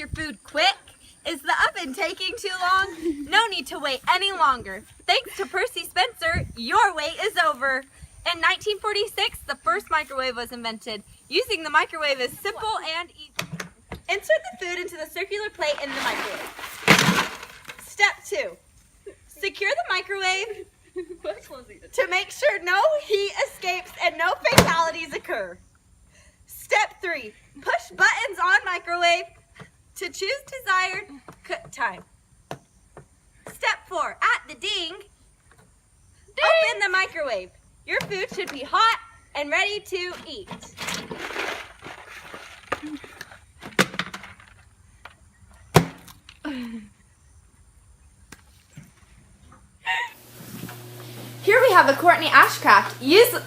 your food quick? Is the oven taking too long? No need to wait any longer. Thanks to Percy Spencer, your wait is over. In 1946, the first microwave was invented. Using the microwave is simple and easy. Insert the food into the circular plate in the microwave. Step 2. Secure the microwave to make sure no heat escapes and no fatalities occur. Step 3. Push buttons on microwave to choose desired cook time. Step 4. At the ding, open the microwave. Your food should be hot and ready to eat. Here we have a Courtney Ashcraft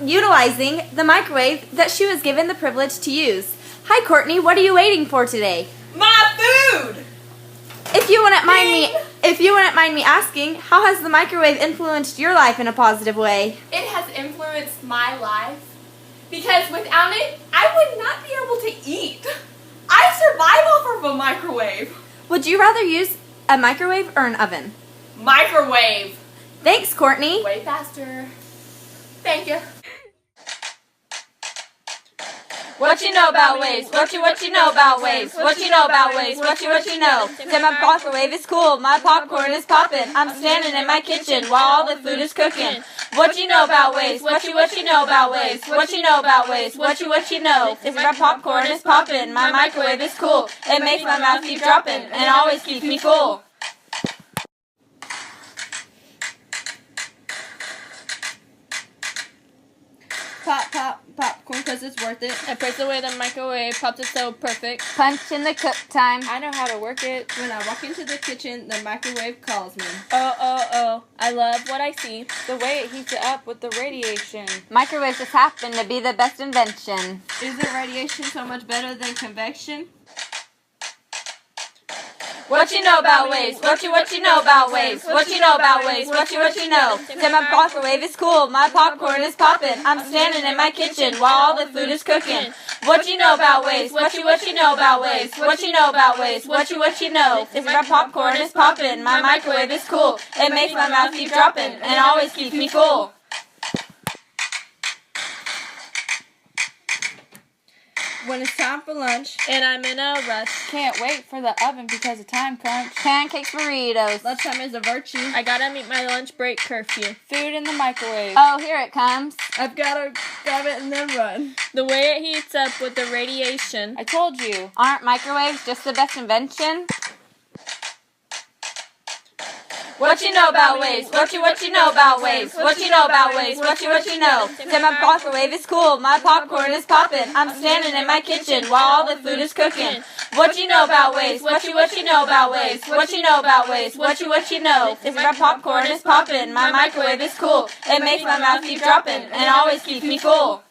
utilizing the microwave that she was given the privilege to use. Hi Courtney, what are you waiting for today? My food! If you wouldn't mind me asking, how has the microwave influenced your life in a positive way? It has influenced my life because without it, I would not be able to eat. I survive off of a microwave. Would you rather use a microwave or an oven? Microwave. Thanks, Courtney. Way faster. Thank you. What you know about waves? What you know about waves? What you know about waves? What you know? Say my microwave is cool, my popcorn is popping. I'm standing in my kitchen while all the food is cooking. What you know about waves? What you know about waves? What you know about waves? What you know? If my popcorn is popping, my microwave is cool. It makes my mouth keep dropping and always keeps me full. Pop, popcorn because it's worth it. I press the way the microwave pops it so perfect. Punch in the cook time. I know how to work it. When I walk into the kitchen, the microwave calls me. Oh, I love what I see. The way it heats it up with the radiation. Microwaves just happen to be the best invention. Isn't radiation so much better than convection? What you know about waves? What you know about waves? What you know about waves? What you know? Say my microwave is cool, my popcorn is popping. I'm standing in my kitchen while all the food is cooking. What you know about waves? What you know about waves? What you know about waves? What you know? If my popcorn is popping, my microwave is cool. It makes my mouth keep dropping and always keeps me full. When it's time for lunch, And I'm in a rush. can't wait for the oven because of time crunch. Pancakes, burritos. Lunchtime is a virtue. I gotta meet my lunch break curfew. Food in the microwave. Oh, here it comes. I've got to grab it and then run. The way it heats up with the radiation. I told you. Aren't microwaves just the best invention? What you know about waves? What you know about waves? What you know about waves? What you know? Say my microwave is cool, my popcorn is popping. I'm standing in my kitchen while all the food is cooking. What you know about waves? What you know about waves? What you know about waves? What you know? If my popcorn is popping, my microwave is cool. It makes my mouth keep dropping and always keeps me full.